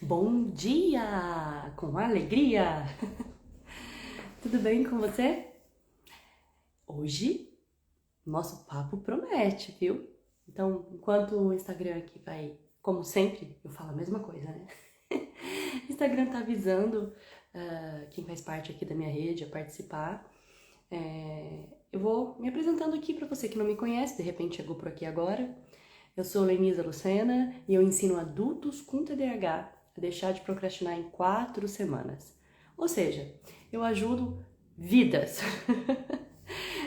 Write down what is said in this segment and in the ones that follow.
Bom dia! Com alegria! Tudo bem com você? Hoje, nosso papo promete, viu? Então, enquanto o Instagram aqui vai, como sempre, eu falo a mesma coisa, né? O Instagram tá avisando quem faz parte aqui da minha rede a participar. Eu vou me apresentando aqui para você que não me conhece, de repente chegou por aqui agora. Eu sou Lenisa Lucena e eu ensino adultos com TDAH a deixar de procrastinar em 4 semanas. Ou seja, eu ajudo vidas.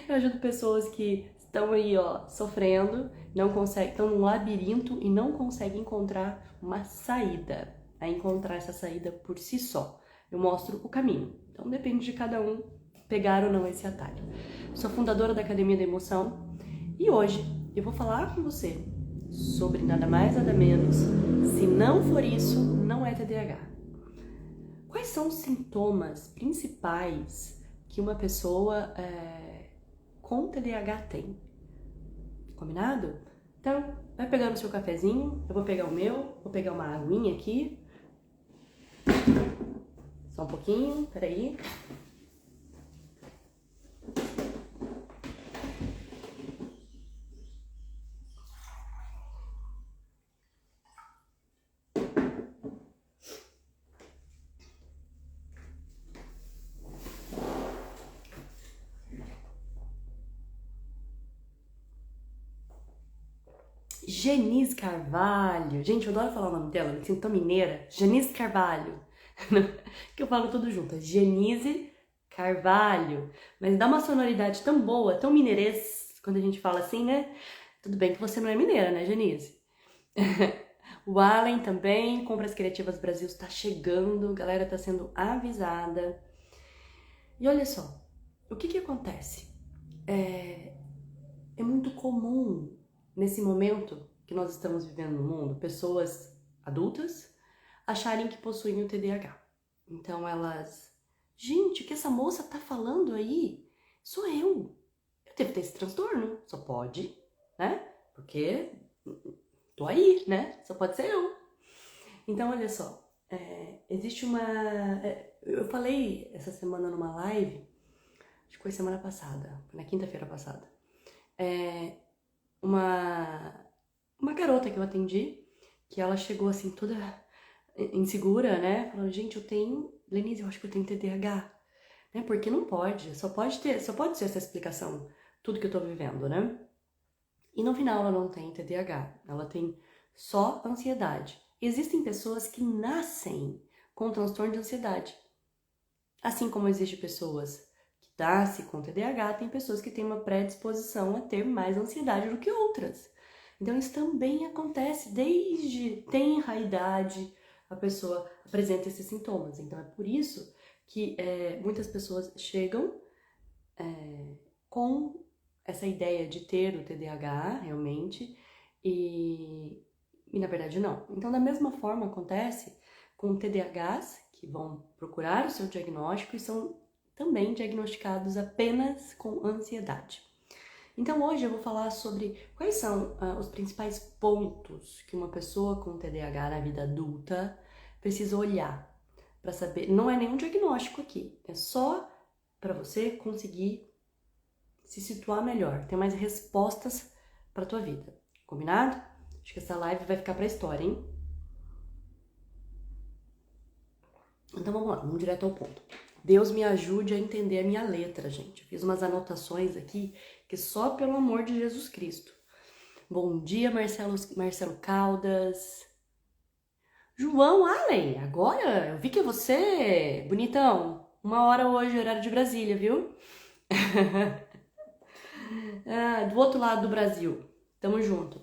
Eu ajudo pessoas que estão aí, sofrendo, não conseguem, estão num labirinto e não conseguem encontrar uma saída, a encontrar essa saída por si só. Eu mostro o caminho. Então depende de cada um pegar ou não esse atalho. Sou fundadora da Academia da Emoção e hoje eu vou falar com você sobre nada mais, nada menos. Se não for isso, não é TDAH. Quais são os sintomas principais que uma pessoa com TDAH tem? Combinado? Então, vai pegando o seu cafezinho, eu vou pegar o meu, vou pegar uma aguinha aqui. Só um pouquinho, peraí. Genise Carvalho. Gente, eu adoro falar o nome dela, me sinto tão mineira. Genise Carvalho. Que eu falo tudo junto. Genise Carvalho. Mas dá uma sonoridade tão boa, tão mineirês, quando a gente fala assim, né? Tudo bem que você não é mineira, né, Genise? O Allen também, Compras Criativas Brasil está chegando, a galera está sendo avisada. E olha só, o que acontece? É muito comum nesse momento que nós estamos vivendo no mundo, pessoas adultas acharem que possuem o TDAH. Então elas, gente, o que essa moça tá falando aí? Sou eu. Eu devo ter esse transtorno. Só pode, né? Porque tô aí, né? Só pode ser eu. Então, olha só, existe uma... eu falei essa semana numa live, acho que foi semana passada, na quinta-feira passada, uma garota que eu atendi, que ela chegou assim toda insegura, né? Falando, gente, Lenise, eu acho que eu tenho TDAH, né? Porque não pode, só pode ser essa explicação, tudo que eu tô vivendo, né? E no final ela não tem TDAH, ela tem só ansiedade. Existem pessoas que nascem com transtorno de ansiedade. Assim como existem pessoas que nascem com TDAH, tem pessoas que têm uma predisposição a ter mais ansiedade do que outras. Então isso também acontece desde tenra idade, a pessoa apresenta esses sintomas. Então é por isso que muitas pessoas chegam com essa ideia de ter o TDAH realmente e na verdade não. Então da mesma forma acontece com TDAHs que vão procurar o seu diagnóstico e são também diagnosticados apenas com ansiedade. Então hoje eu vou falar sobre quais são os principais pontos que uma pessoa com TDAH na vida adulta precisa olhar para saber. Não é nenhum diagnóstico aqui, é só para você conseguir se situar melhor, ter mais respostas para tua vida. Combinado? Acho que essa live vai ficar para a história, hein? Então vamos lá, vamos direto ao ponto. Deus me ajude a entender a minha letra, gente. Eu fiz umas anotações aqui que só pelo amor de Jesus Cristo. Bom dia, Marcelo Caldas. João Allen, agora eu vi que é você, bonitão. 1h hoje, horário de Brasília, viu? Do outro lado do Brasil. Tamo junto.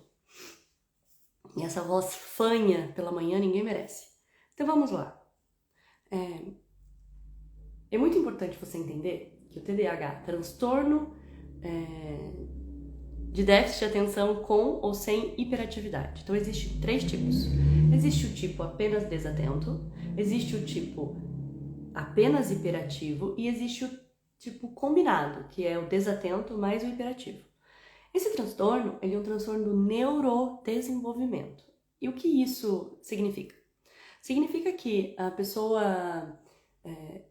E essa voz fanha pela manhã ninguém merece. Então vamos lá. É muito importante você entender que o TDAH, transtorno de déficit de atenção com ou sem hiperatividade. Então existem 3 tipos. Existe o tipo apenas desatento, existe o tipo apenas hiperativo e existe o tipo combinado, que é o desatento mais o hiperativo. Esse transtorno, ele é um transtorno do neurodesenvolvimento. E o que isso significa? Significa que a pessoa...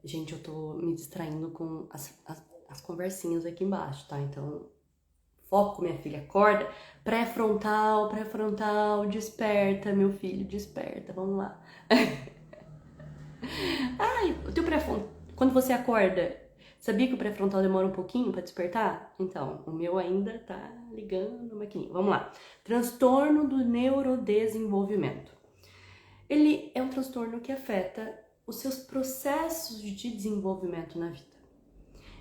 gente, eu tô me distraindo com as conversinhas aqui embaixo, tá? Então, foco, minha filha, acorda. Pré-frontal, desperta, meu filho, desperta, vamos lá. Ai, o teu pré-frontal, quando você acorda, sabia que o pré-frontal demora um pouquinho pra despertar? Então, o meu ainda tá ligando a maquininha. Vamos lá. Transtorno do neurodesenvolvimento. Ele é um transtorno que afeta os seus processos de desenvolvimento na vida.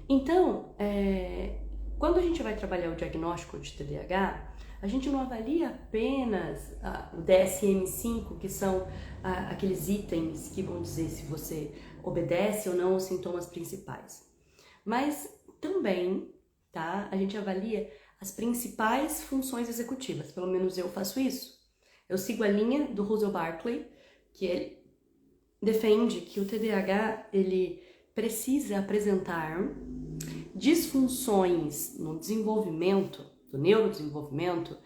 Então, quando a gente vai trabalhar o diagnóstico de TDAH, a gente não avalia apenas o DSM-5, que são aqueles itens que vão dizer se você obedece ou não aos sintomas principais. Mas também, tá? A gente avalia as principais funções executivas, pelo menos eu faço isso. Eu sigo a linha do Russell Barkley, que ele defende que o TDAH ele precisa apresentar disfunções no desenvolvimento, do neurodesenvolvimento,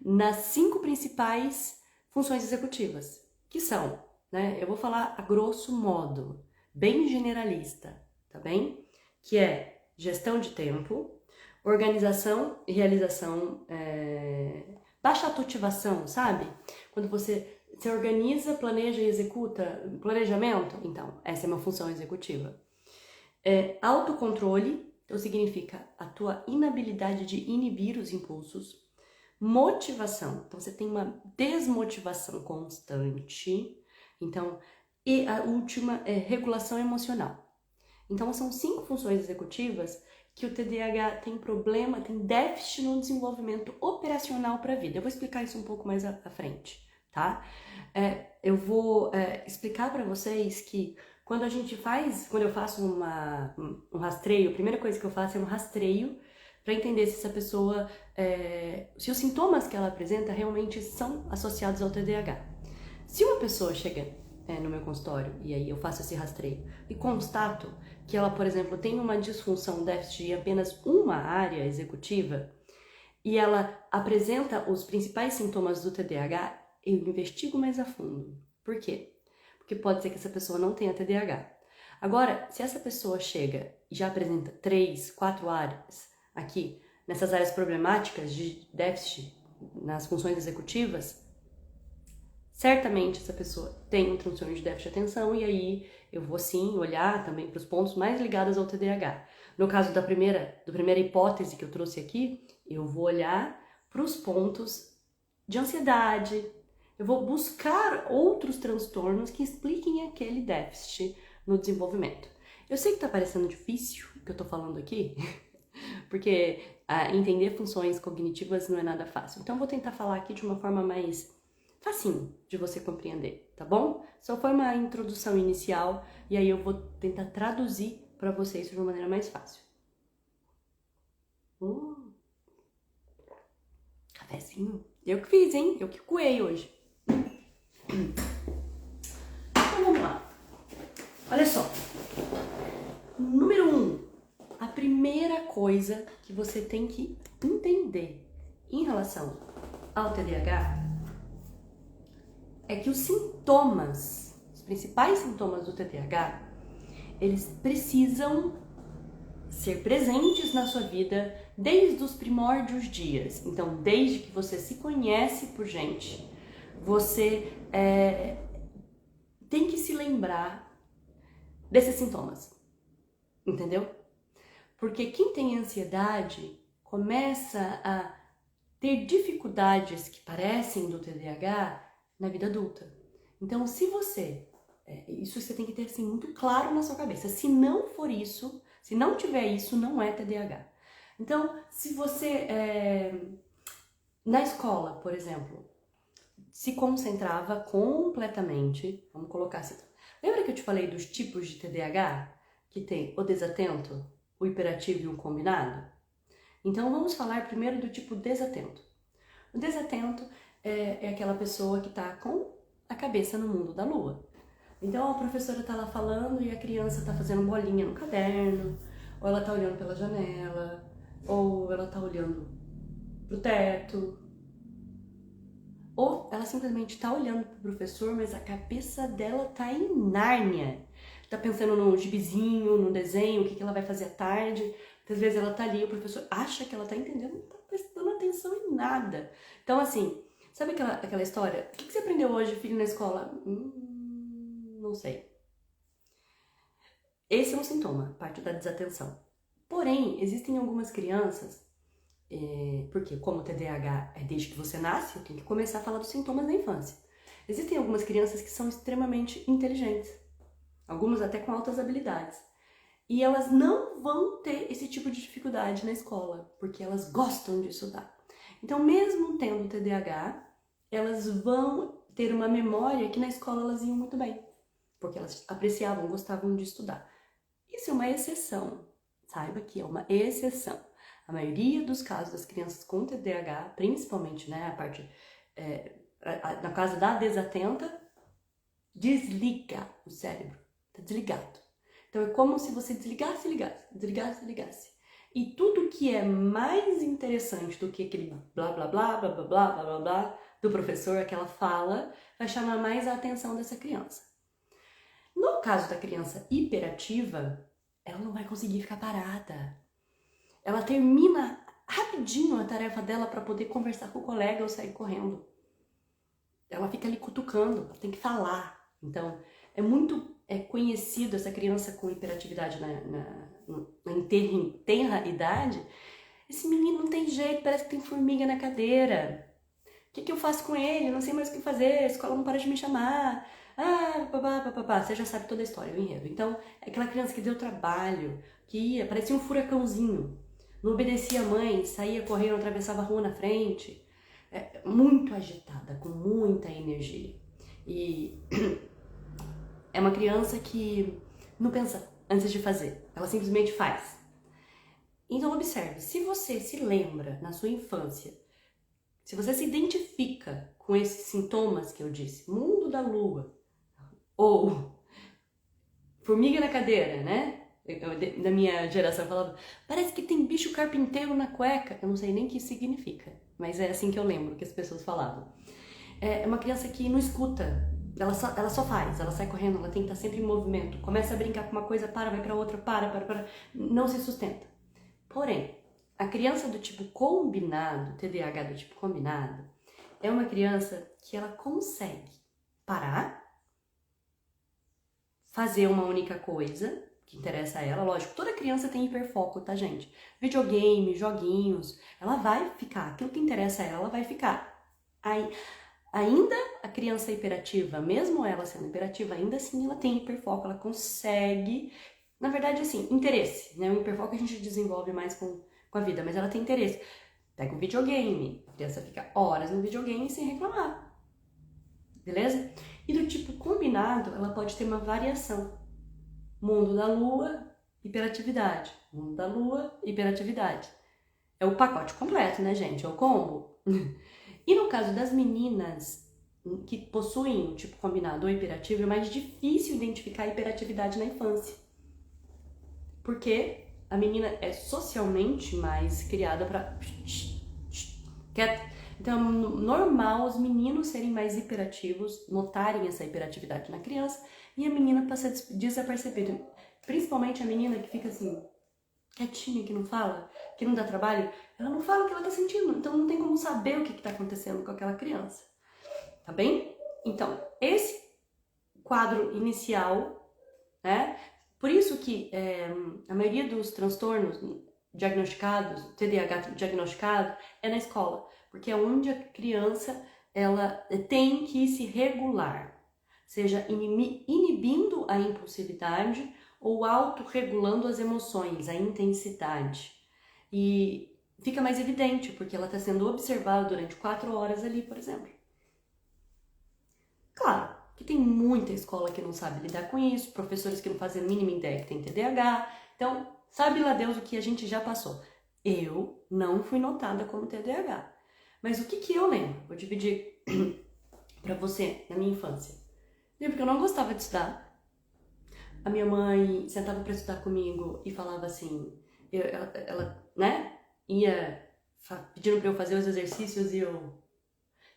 nas 5 principais funções executivas, que são, né, eu vou falar a grosso modo, bem generalista, tá bem? Que é gestão de tempo, organização e realização, baixa autotivação, sabe? Quando você organiza, planeja e executa planejamento, então, essa é uma função executiva. Autocontrole, então significa a tua inabilidade de inibir os impulsos. Motivação, então você tem uma desmotivação constante. Então, e a última é regulação emocional. Então, são 5 funções executivas que o TDAH tem problema, tem déficit no desenvolvimento operacional para a vida. Eu vou explicar isso um pouco mais à frente, tá? Eu vou explicar para vocês que quando eu faço um rastreio, a primeira coisa que eu faço é um rastreio para entender se essa pessoa, se os sintomas que ela apresenta realmente são associados ao TDAH. Se uma pessoa chega no meu consultório, e aí eu faço esse rastreio, e constato que ela, por exemplo, tem uma disfunção, déficit em apenas uma área executiva, e ela apresenta os principais sintomas do TDAH, eu investigo mais a fundo. Por quê? Porque pode ser que essa pessoa não tenha TDAH. Agora, se essa pessoa chega e já apresenta 3, 4 áreas aqui, nessas áreas problemáticas de déficit nas funções executivas, certamente essa pessoa tem um transtorno de déficit de atenção e aí eu vou sim olhar também para os pontos mais ligados ao TDAH. No caso da primeira hipótese que eu trouxe aqui, eu vou olhar para os pontos de ansiedade, eu vou buscar outros transtornos que expliquem aquele déficit no desenvolvimento. Eu sei que tá parecendo difícil o que eu tô falando aqui, porque entender funções cognitivas não é nada fácil. Então eu vou tentar falar aqui de uma forma mais facinho de você compreender, tá bom? Só foi uma introdução inicial e aí eu vou tentar traduzir para vocês de uma maneira mais fácil. Cafezinho? Eu que fiz, hein? Eu que coei hoje. Então vamos lá. Olha só. Número 1. A primeira coisa que você tem que entender em relação ao TDAH é que os principais sintomas do TDAH, eles precisam ser presentes na sua vida desde os primórdios dias. Então, desde que você se conhece por gente, você tem que se lembrar desses sintomas, entendeu? Porque quem tem ansiedade começa a ter dificuldades que parecem do TDAH na vida adulta. Então, se você... isso você tem que ter assim, muito claro na sua cabeça. Se não for isso, se não tiver isso, não é TDAH. Então, se você, na escola, por exemplo, se concentrava completamente, vamos colocar assim, lembra que eu te falei dos tipos de TDAH? Que tem o desatento, o hiperativo e o combinado? Então, vamos falar primeiro do tipo desatento. O desatento é aquela pessoa que está com a cabeça no mundo da lua. Então, a professora está lá falando e a criança está fazendo bolinha no caderno, ou ela está olhando pela janela, ou ela está olhando pro teto. Ou ela simplesmente tá olhando pro professor, mas a cabeça dela tá em Nárnia. Tá pensando no gibizinho, no desenho, o que ela vai fazer à tarde. Muitas vezes ela tá ali, o professor acha que ela tá entendendo, não tá prestando atenção em nada. Então, assim, sabe aquela história? O que você aprendeu hoje, filho, na escola? Não sei. Esse é um sintoma, parte da desatenção. Porém, existem algumas crianças, porque como o TDAH é desde que você nasce, eu tenho que começar a falar dos sintomas da infância. Existem algumas crianças que são extremamente inteligentes, algumas até com altas habilidades. E elas não vão ter esse tipo de dificuldade na escola, porque elas gostam de estudar. Então, mesmo tendo TDAH, elas vão ter uma memória que na escola elas iam muito bem, porque elas apreciavam, gostavam de estudar. Isso é uma exceção, saiba que é uma exceção. A maioria dos casos das crianças com TDAH, principalmente, né, a parte, na casa da desatenta, desliga o cérebro, tá desligado. Então é como se você desligasse. E tudo que é mais interessante do que aquele blá blá blá blá blá blá blá blá blá do professor, aquela fala, vai chamar mais a atenção dessa criança. No caso da criança hiperativa, ela não vai conseguir ficar parada. Ela termina rapidinho a tarefa dela para poder conversar com o colega ou sair correndo. Ela fica ali cutucando, ela tem que falar. Então, é muito conhecido essa criança com hiperatividade na tenra idade. Esse menino não tem jeito, parece que tem formiga na cadeira. O que eu faço com ele? Eu não sei mais o que fazer, a escola não para de me chamar. Papapá. Você já sabe toda a história, o enredo. Então, é aquela criança que deu trabalho, que ia, parecia um furacãozinho. Não obedecia a mãe, saía correndo, atravessava a rua na frente. Muito agitada, com muita energia. E é uma criança que não pensa antes de fazer, ela simplesmente faz. Então observe, se você se lembra na sua infância, se você se identifica com esses sintomas que eu disse, mundo da lua, ou formiga na cadeira, né? Da minha geração falava, parece que tem bicho carpinteiro na cueca. Eu não sei nem o que isso significa, mas é assim que eu lembro que as pessoas falavam. É uma criança que não escuta, ela só faz, ela sai correndo, ela tem que estar sempre em movimento, começa a brincar com uma coisa, vai pra outra, para, não se sustenta. Porém, a criança do tipo combinado, TDAH do tipo combinado, é uma criança que ela consegue parar, fazer uma única coisa que interessa a ela. Lógico, toda criança tem hiperfoco, tá, gente? Videogame, joguinhos, ela vai ficar, aquilo que interessa a ela vai ficar. Aí, ainda a criança hiperativa, mesmo ela sendo hiperativa, ainda assim ela tem hiperfoco, ela consegue, na verdade, assim, interesse, né? O hiperfoco a gente desenvolve mais com a vida, mas ela tem interesse. Pega um videogame, a criança fica horas no videogame sem reclamar, beleza? E do tipo combinado, ela pode ter uma variação. Mundo da lua, hiperatividade. Mundo da lua, hiperatividade. É o pacote completo, né, gente? É o combo. E no caso das meninas que possuem o tipo combinado ou hiperativo, é mais difícil identificar a hiperatividade na infância. Porque a menina é socialmente mais criada para... Então, é normal os meninos serem mais hiperativos, notarem essa hiperatividade na criança, e a menina passa desapercebida. Principalmente a menina que fica assim, quietinha, que não fala, que não dá trabalho, ela não fala o que ela tá sentindo, então não tem como saber o que tá acontecendo com aquela criança, tá bem? Então, esse quadro inicial, né? Por isso que a maioria dos transtornos diagnosticados, TDAH diagnosticado, é na escola, porque é onde a criança ela tem que se regular, seja inibindo a impulsividade ou autorregulando as emoções, a intensidade. E fica mais evidente, porque ela está sendo observada durante 4 horas ali, por exemplo. Claro que tem muita escola que não sabe lidar com isso, professores que não fazem a mínima ideia que tem TDAH, então sabe lá Deus o que a gente já passou. Eu não fui notada como TDAH, mas o que eu lembro? Vou dividir para você na minha infância. Lembro que eu não gostava de estudar. A minha mãe sentava para estudar comigo e falava assim, ela, né, ia pedindo para eu fazer os exercícios e eu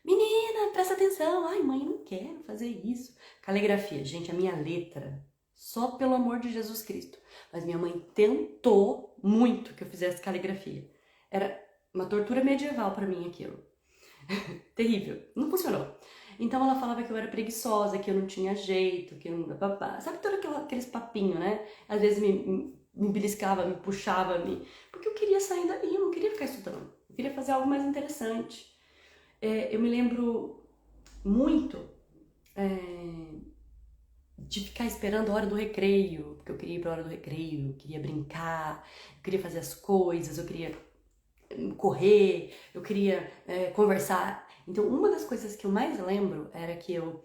menina, presta atenção. Ai, mãe, eu não quero fazer isso. Caligrafia, gente, a minha letra, só pelo amor de Jesus Cristo. Mas minha mãe tentou muito que eu fizesse caligrafia. Era uma tortura medieval pra mim aquilo. Terrível. Não funcionou. Então ela falava que eu era preguiçosa, que eu não tinha jeito, que eu não... Sabe todo aqueles papinhos, né? Às vezes me beliscava, me puxava, porque eu queria sair dali, eu não queria ficar estudando. Eu queria fazer algo mais interessante. Eu me lembro muito de ficar esperando a hora do recreio, porque eu queria ir pra hora do recreio, eu queria brincar, eu queria fazer as coisas, eu queria correr, eu queria conversar. Então, uma das coisas que eu mais lembro era que eu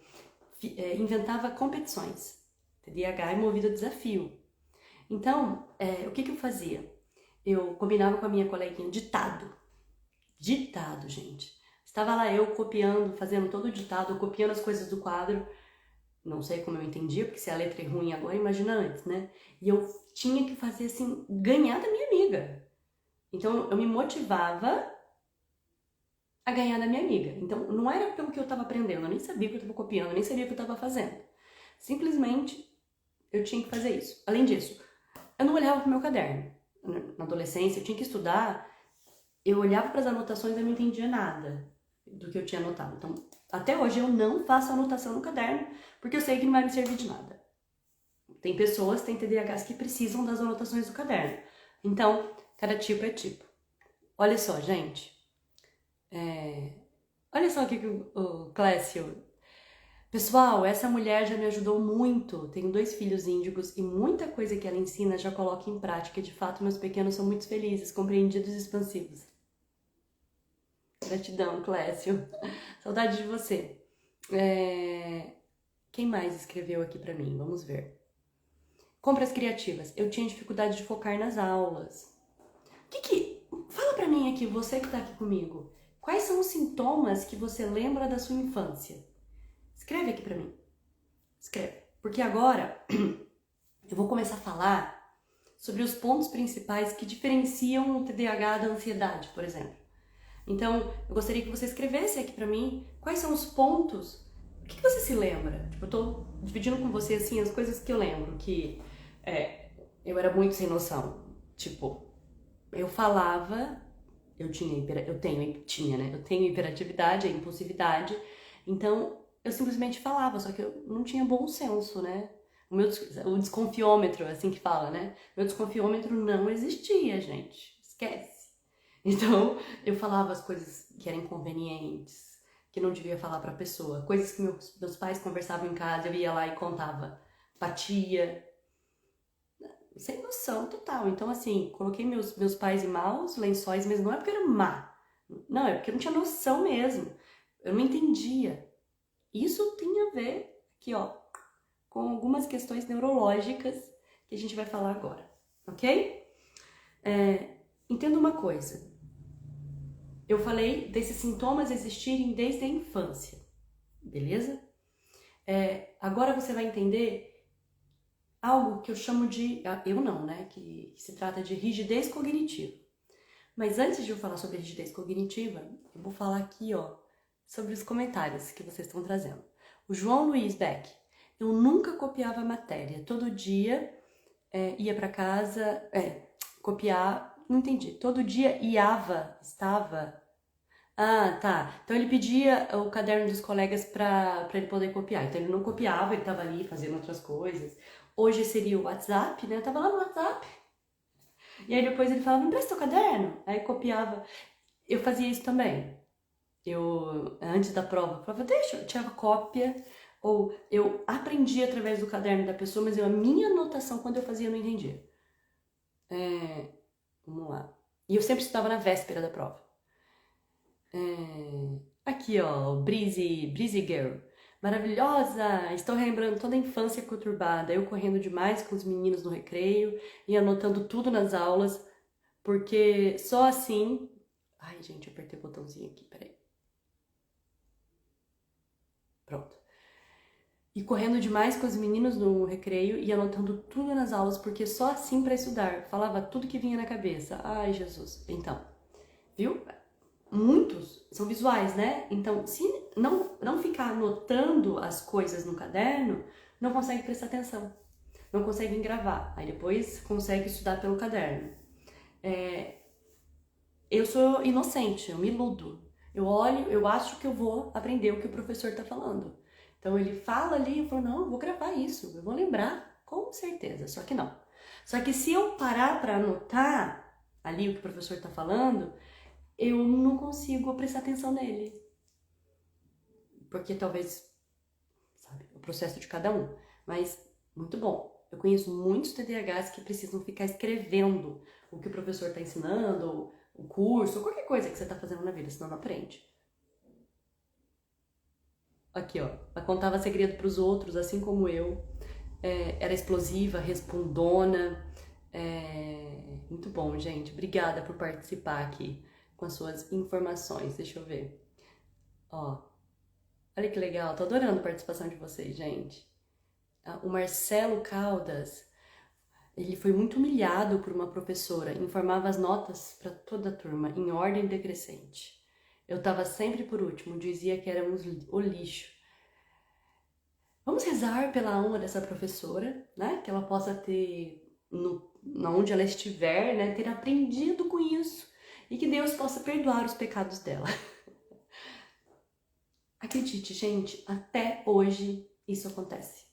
inventava competições. TDAH é movido a desafio. Então, o que eu fazia? Eu combinava com a minha coleguinha ditado. Ditado, gente. Estava lá eu copiando, fazendo todo o ditado, copiando as coisas do quadro. Não sei como eu entendia, porque se a letra é ruim agora, imagina antes, né? E eu tinha que fazer assim, ganhar da minha amiga. Então, eu me motivava a ganhar da minha amiga. Então, não era pelo que eu estava aprendendo, eu nem sabia o que eu estava copiando, eu nem sabia o que eu estava fazendo. Simplesmente, eu tinha que fazer isso. Além disso, eu não olhava para o meu caderno. Na adolescência, eu tinha que estudar, eu olhava para as anotações e eu não entendia nada do que eu tinha anotado. Então, até hoje, eu não faço anotação no caderno, porque eu sei que não vai me servir de nada. Tem pessoas, tem TDAHs que precisam das anotações do caderno. Então, cada tipo é tipo. Olha só, gente. Olha só o que o Clécio... Pessoal, essa mulher já me ajudou muito. Tenho 2 filhos índigos e muita coisa que ela ensina já coloca em prática. De fato, meus pequenos são muito felizes, compreendidos e expansivos. Gratidão, Clécio. Saudade de você. Quem mais escreveu aqui pra mim? Vamos ver. Compras criativas. Eu tinha dificuldade de focar nas aulas. Fala pra mim aqui, você que tá aqui comigo. Quais são os sintomas que você lembra da sua infância? Escreve aqui pra mim. Escreve. Porque agora eu vou começar a falar sobre os pontos principais que diferenciam o TDAH da ansiedade, por exemplo. Então, eu gostaria que você escrevesse aqui pra mim quais são os pontos. O que você se lembra? Tipo, eu tô dividindo com você, assim, as coisas que eu lembro, que eu era muito sem noção. Tipo, eu falava, eu tenho hiperatividade, a impulsividade, então eu simplesmente falava, só que eu não tinha bom senso, né? O desconfiômetro, assim que fala, né? Meu desconfiômetro não existia, gente. Esquece. Então, eu falava as coisas que eram inconvenientes, que não devia falar pra pessoa. Coisas que meus pais conversavam em casa, eu ia lá e contava. Batia. Sem noção total. Então, assim, coloquei meus pais em maus lençóis, mas não é porque eu era má. Não, é porque eu não tinha noção mesmo. Eu não entendia. Isso tem a ver, aqui ó, com algumas questões neurológicas que a gente vai falar agora, ok? Entenda uma coisa. Eu falei desses sintomas existirem desde a infância, beleza? Agora você vai entender algo que eu chamo de... Eu não, né? Que se trata de rigidez cognitiva. Mas antes de eu falar sobre rigidez cognitiva, eu vou falar aqui, ó, sobre os comentários que vocês estão trazendo. O João Luiz Beck. Eu nunca copiava a matéria. Todo dia ia para casa... copiar... Não entendi. Todo dia estava... Ah, tá. Então ele pedia o caderno dos colegas pra ele poder copiar. Então ele não copiava, ele tava ali fazendo outras coisas. Hoje seria o WhatsApp, né? Eu tava lá no WhatsApp. E aí depois ele falava, me empresta o caderno. Aí copiava. Eu fazia isso também. Antes da prova, falava, deixa, eu tirava cópia. Ou eu aprendi através do caderno da pessoa, mas a minha anotação quando eu fazia eu não entendia. Vamos lá. E eu sempre estudava na véspera da prova. Aqui, ó, Breezy Girl. Maravilhosa! Estou relembrando toda a infância conturbada, eu correndo demais com os meninos no recreio e anotando tudo nas aulas, porque só assim... Ai, gente, eu apertei o botãozinho aqui, peraí. Pronto. E correndo demais com os meninos no recreio e anotando tudo nas aulas, porque só assim para estudar. Falava tudo que vinha na cabeça. Ai, Jesus. Então, viu? muitos são visuais, né? Então, se não ficar anotando as coisas no caderno, não consegue prestar atenção, não consegue gravar, aí depois consegue estudar pelo caderno. Eu sou inocente, eu me iludo. Eu olho, eu acho que eu vou aprender o que o professor tá falando. Então ele fala ali, eu falo, não, eu vou gravar isso, eu vou lembrar, com certeza, só que não. Só que se eu parar para anotar ali o que o professor tá falando, eu não consigo prestar atenção nele. Porque talvez, sabe, o processo de cada um. Mas, muito bom. Eu conheço muitos TDAHs que precisam ficar escrevendo o que o professor está ensinando, o curso, ou qualquer coisa que você está fazendo na vida, senão não aprende. Aqui, ó. Ela contava segredo para os outros, assim como eu. Era explosiva, respondona. Muito bom, gente. Obrigada por participar aqui com as suas informações. Deixa eu ver. Ó, olha que legal. Tô adorando a participação de vocês, gente. O Marcelo Caldas, ele foi muito humilhado por uma professora, informava as notas para toda a turma, em ordem decrescente. Eu estava sempre por último, dizia que éramos o lixo. Vamos rezar pela alma dessa professora, né? Que ela possa ter, onde ela estiver, né? Ter aprendido com isso e que Deus possa perdoar os pecados dela. Acredite, gente, até hoje isso acontece.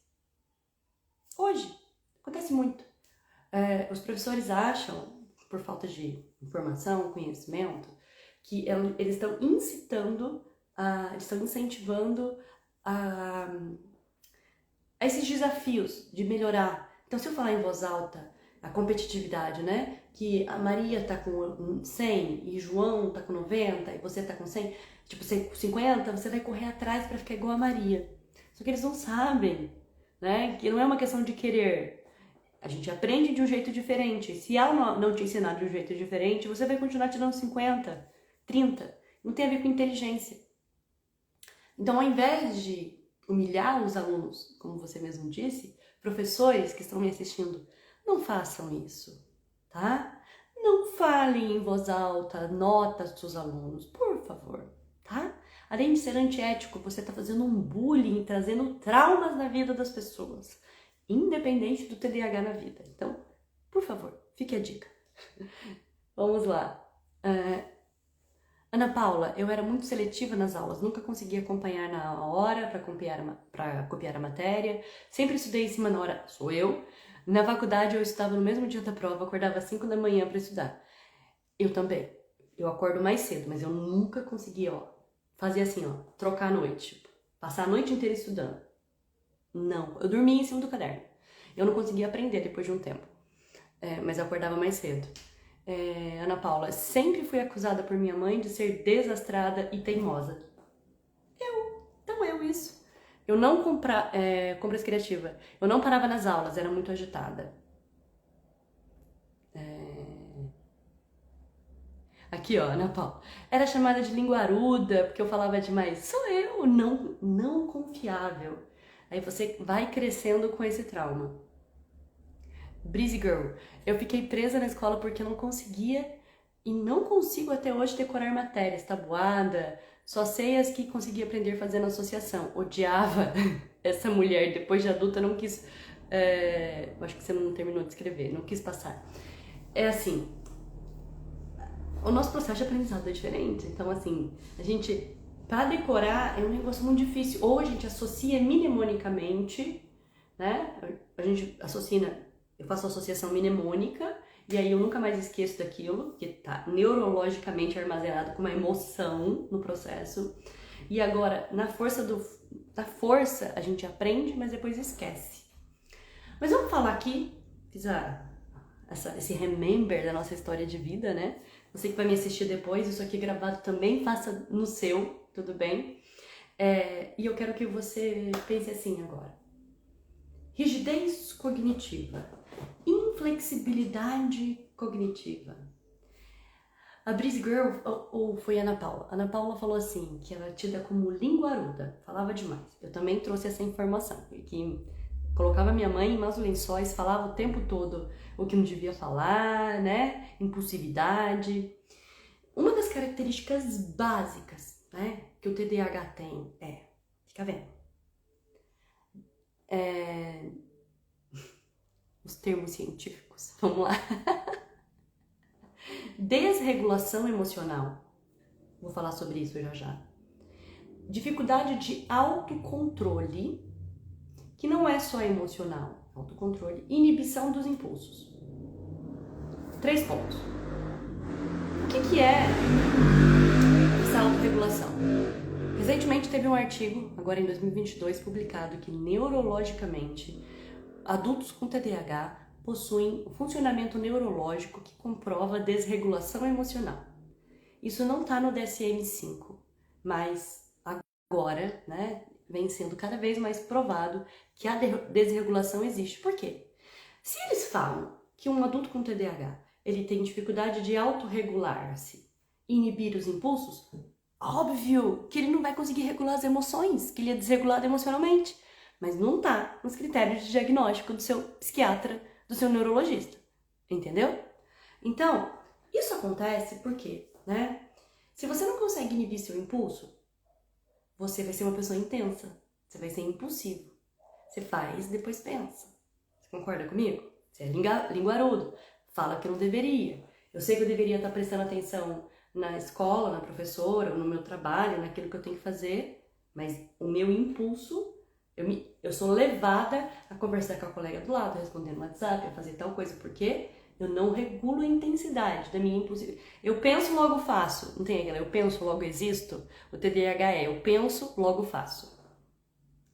Hoje, acontece muito. Os professores acham, por falta de informação, conhecimento, que eles estão incitando, eles estão incentivando a esses desafios de melhorar. Então, se eu falar em voz alta, a competitividade, né? Que a Maria tá com 100 e João tá com 90 e você tá com 100, tipo 50, você vai correr atrás para ficar igual a Maria. Só que eles não sabem, né? Que não é uma questão de querer. A gente aprende de um jeito diferente. Se ela não te ensinar de um jeito diferente, você vai continuar tirando 50, 30. Não tem a ver com inteligência. Então, ao invés de humilhar os alunos, como você mesmo disse, professores que estão me assistindo, não façam isso, tá? Não falem em voz alta notas dos seus alunos, por favor, tá? Além de ser antiético, você está fazendo um bullying, trazendo traumas na vida das pessoas, independente do TDAH na vida. Então, por favor, fique a dica. Vamos lá. Ana Paula, eu era muito seletiva nas aulas, nunca conseguia acompanhar na hora para copiar a matéria, sempre estudei em cima na hora, sou eu. Na faculdade eu estudava no mesmo dia da prova, acordava às 5 da manhã para estudar. Eu também. Eu acordo mais cedo, mas eu nunca conseguia, fazer assim, trocar a noite, tipo, passar a noite inteira estudando. Não, eu dormia em cima do caderno. Eu não conseguia aprender depois de um tempo, mas eu acordava mais cedo. Ana Paula, sempre fui acusada por minha mãe de ser desastrada e teimosa. Isso. Eu não compras criativa. Eu não parava nas aulas, era muito agitada. Aqui, ó, Ana Paula. Era chamada de linguaruda, porque eu falava demais. Sou eu, não confiável. Aí você vai crescendo com esse trauma. Breezy Girl. Eu fiquei presa na escola porque eu não conseguia e não consigo até hoje decorar matérias, tabuada. Só sei as que consegui aprender fazendo associação. Odiava essa mulher. Depois de adulta, não quis... acho que você não terminou de escrever. Não quis passar. É assim... O nosso processo de aprendizado é diferente. Então, assim, a gente... Para decorar é um negócio muito difícil. Ou a gente associa mnemonicamente, né? A gente associa... Eu faço associação mnemônica. E aí eu nunca mais esqueço daquilo, que tá neurologicamente armazenado com uma emoção no processo. E agora, na força da força, a gente aprende, mas depois esquece. Mas vamos falar aqui, fiz esse remember da nossa história de vida, né? Você que vai me assistir depois, isso aqui gravado também, faça no seu, tudo bem? E eu quero que você pense assim agora. Rigidez cognitiva. Inflexibilidade cognitiva. A Breezy Girl, ou foi a Ana Paula? A Ana Paula falou assim, que ela é tida como linguaruda, falava demais. Eu também trouxe essa informação, que colocava minha mãe em maus lençóis, falava o tempo todo o que não devia falar, né? Impulsividade. Uma das características básicas, né, que o TDAH tem fica vendo, os termos científicos, vamos lá. Desregulação emocional, vou falar sobre isso já já. Dificuldade de autocontrole, que não é só emocional, autocontrole, inibição dos impulsos. 3 pontos. O que é essa autorregulação? Recentemente teve um artigo, agora em 2022, publicado que neurologicamente adultos com TDAH possuem o funcionamento neurológico que comprova desregulação emocional. Isso não está no DSM-5, mas agora, né, vem sendo cada vez mais provado que a desregulação existe. Por quê? Se eles falam que um adulto com TDAH ele tem dificuldade de autorregular-se, inibir os impulsos, óbvio que ele não vai conseguir regular as emoções, que ele é desregulado emocionalmente, mas não tá nos critérios de diagnóstico do seu psiquiatra, do seu neurologista, entendeu? Então, isso acontece porque, né? Se você não consegue inibir seu impulso, você vai ser uma pessoa intensa, você vai ser impulsivo. Você faz, depois pensa. Você concorda comigo? Você é linguarudo, fala que não deveria. Eu sei que eu deveria estar prestando atenção na escola, na professora, ou no meu trabalho, naquilo que eu tenho que fazer, mas o meu impulso, eu sou levada a conversar com a colega do lado, a responder no WhatsApp, a fazer tal coisa, porque eu não regulo a intensidade da minha impulsividade. Eu penso, logo faço. Não tem aquela, eu penso, logo existo? O TDAH é eu penso, logo faço.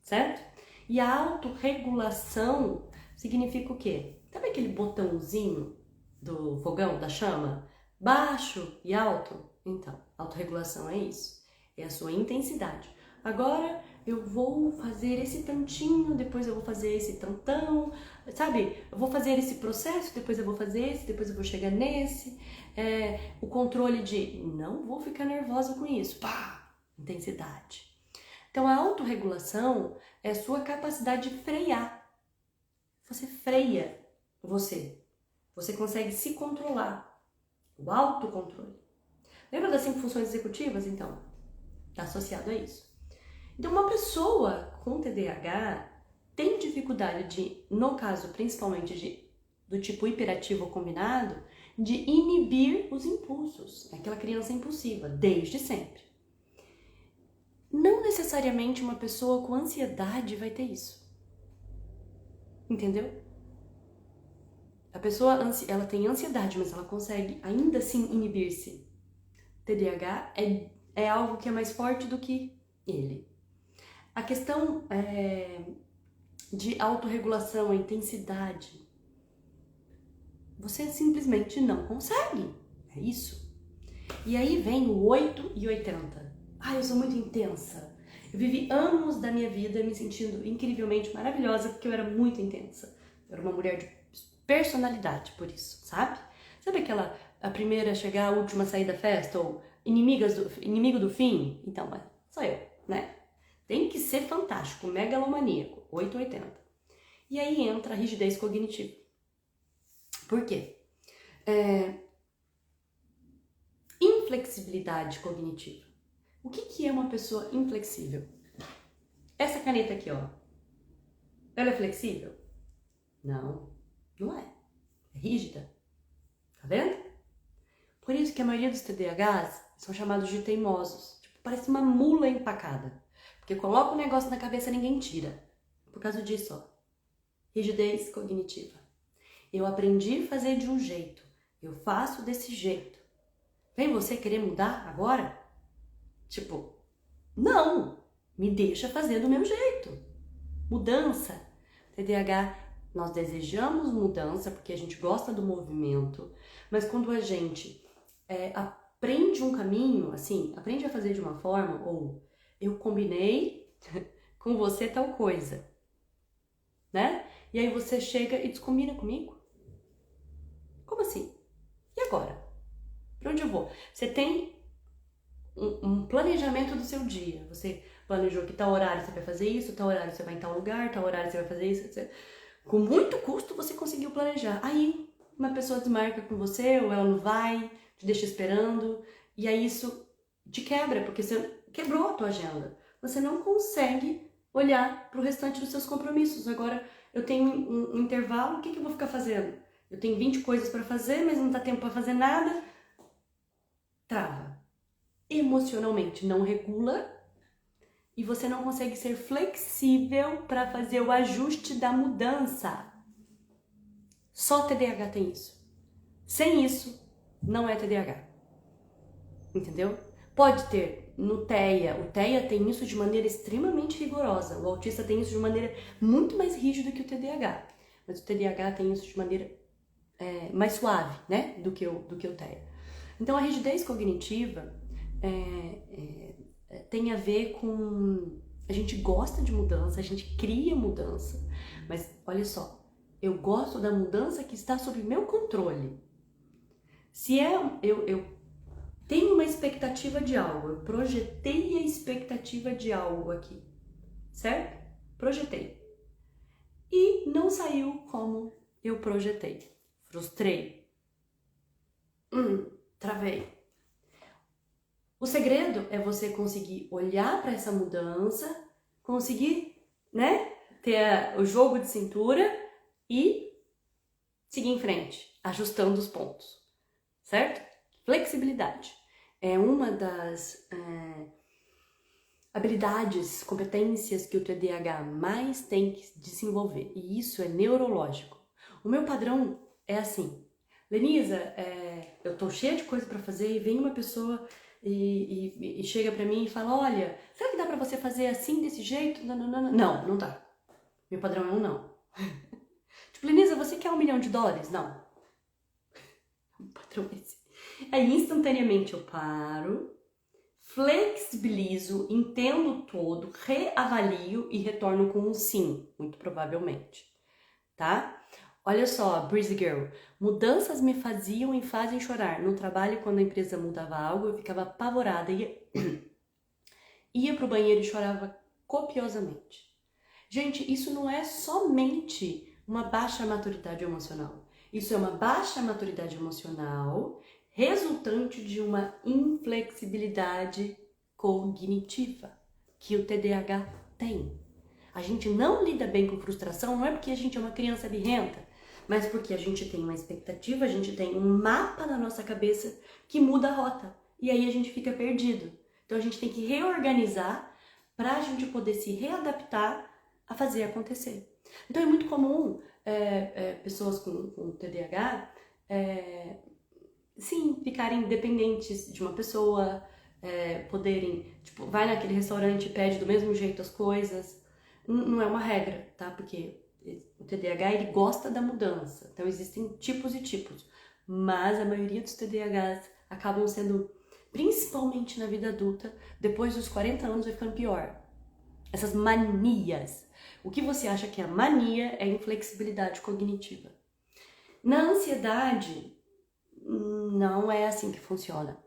Certo? E a autorregulação significa o quê? Sabe aquele botãozinho do fogão, da chama? Baixo e alto? Então, autorregulação é isso. É a sua intensidade. Agora eu vou fazer esse tantinho, depois eu vou fazer esse tantão, sabe? Eu vou fazer esse processo, depois eu vou fazer esse, depois eu vou chegar nesse. O controle de não vou ficar nervosa com isso. Pá! Intensidade. Então a autorregulação é a sua capacidade de frear. Você freia você. Você consegue se controlar. O autocontrole. Lembra das 5 funções executivas? Então, está associado a isso. Então, uma pessoa com TDAH tem dificuldade de, no caso principalmente do tipo hiperativo ou combinado, de inibir os impulsos. É aquela criança impulsiva, desde sempre. Não necessariamente uma pessoa com ansiedade vai ter isso. Entendeu? A pessoa, ela tem ansiedade, mas ela consegue ainda assim inibir-se. TDAH é algo que é mais forte do que ele. A questão de autorregulação, a intensidade, você simplesmente não consegue. É isso. E aí vem o 8 e 80. Eu sou muito intensa. Eu vivi anos da minha vida me sentindo incrivelmente maravilhosa porque eu era muito intensa. Eu era uma mulher de personalidade, por isso, sabe? Sabe a primeira a chegar, a última a sair da festa? Ou inimigo do fim? Então, sou eu, né? Tem que ser fantástico, megalomaníaco, 880. E aí entra a rigidez cognitiva. Por quê? Inflexibilidade cognitiva. O que é uma pessoa inflexível? Essa caneta aqui, ó. Ela é flexível? Não, não é. É rígida. Tá vendo? Por isso que a maioria dos TDAHs são chamados de teimosos. Tipo, parece uma mula empacada. Porque coloca o negócio na cabeça e ninguém tira. Por causa disso, ó. Rigidez cognitiva. Eu aprendi a fazer de um jeito. Eu faço desse jeito. Vem você querer mudar agora? Tipo, não. Me deixa fazer do meu jeito. Mudança. TDAH, nós desejamos mudança porque a gente gosta do movimento. Mas quando a gente aprende um caminho, assim, aprende a fazer de uma forma, ou eu combinei com você tal coisa, né? E aí você chega e descombina comigo? Como assim? E agora? Pra onde eu vou? Você tem um planejamento do seu dia. Você planejou que tal horário você vai fazer isso, tal horário você vai em tal lugar, tal horário você vai fazer isso. Com muito custo você conseguiu planejar. Aí uma pessoa desmarca com você, ou ela não vai, te deixa esperando, E aí isso te quebra, porque você quebrou a tua agenda. Você não consegue olhar para o restante dos seus compromissos. Agora, eu tenho um intervalo, o que eu vou ficar fazendo? Eu tenho 20 coisas para fazer, mas não dá tempo para fazer nada. Trava. Emocionalmente não regula e você não consegue ser flexível para fazer o ajuste da mudança. Só TDAH tem isso. Sem isso, não é TDAH. Entendeu? Pode ter no TEA. O TEA tem isso de maneira extremamente rigorosa. O autista tem isso de maneira muito mais rígida que o TDAH. Mas o TDAH tem isso de maneira mais suave, né? Do que o TEA. Então, a rigidez cognitiva tem a ver com... A gente gosta de mudança, a gente cria mudança. Mas, olha só, eu gosto da mudança que está sob meu controle. Se eu tenho uma expectativa de algo, eu projetei a expectativa de algo aqui, certo? Projetei. E não saiu como eu projetei. Frustrei. Travei. O segredo é você conseguir olhar para essa mudança, conseguir, né, ter o jogo de cintura e seguir em frente, ajustando os pontos, certo? Flexibilidade é uma das habilidades, competências que o TDAH mais tem que desenvolver, e isso é neurológico. O meu padrão é assim: Lenisa, eu tô cheia de coisa para fazer e vem uma pessoa e chega para mim e fala: olha, será que dá para você fazer assim, desse jeito? Não, não dá. Meu padrão é um não. Tipo, Lenisa, você quer $1 milhão? Não. O padrão é esse. Aí instantaneamente eu paro, flexibilizo, entendo todo, reavalio e retorno com um sim, muito provavelmente, tá? Olha só, Breezy Girl, mudanças me faziam e fazem chorar. No trabalho, quando a empresa mudava algo, eu ficava apavorada, ia pro banheiro e chorava copiosamente. Gente, isso não é somente uma baixa maturidade emocional. Isso é uma baixa maturidade emocional resultante de uma inflexibilidade cognitiva que o TDAH tem. A gente não lida bem com frustração, não é porque a gente é uma criança birrenta, mas porque a gente tem uma expectativa, a gente tem um mapa na nossa cabeça que muda a rota. E aí a gente fica perdido. Então a gente tem que reorganizar para a gente poder se readaptar a fazer acontecer. Então é muito comum pessoas com TDAH sim, ficarem dependentes de uma pessoa, poderem, tipo, vai naquele restaurante e pede do mesmo jeito as coisas. Não é uma regra, tá? Porque o TDAH, ele gosta da mudança. Então existem tipos e tipos. Mas a maioria dos TDAHs acabam sendo, principalmente na vida adulta, depois dos 40 anos vai ficando pior. Essas manias. O que você acha que é mania é inflexibilidade cognitiva. Na ansiedade, não é assim que funciona.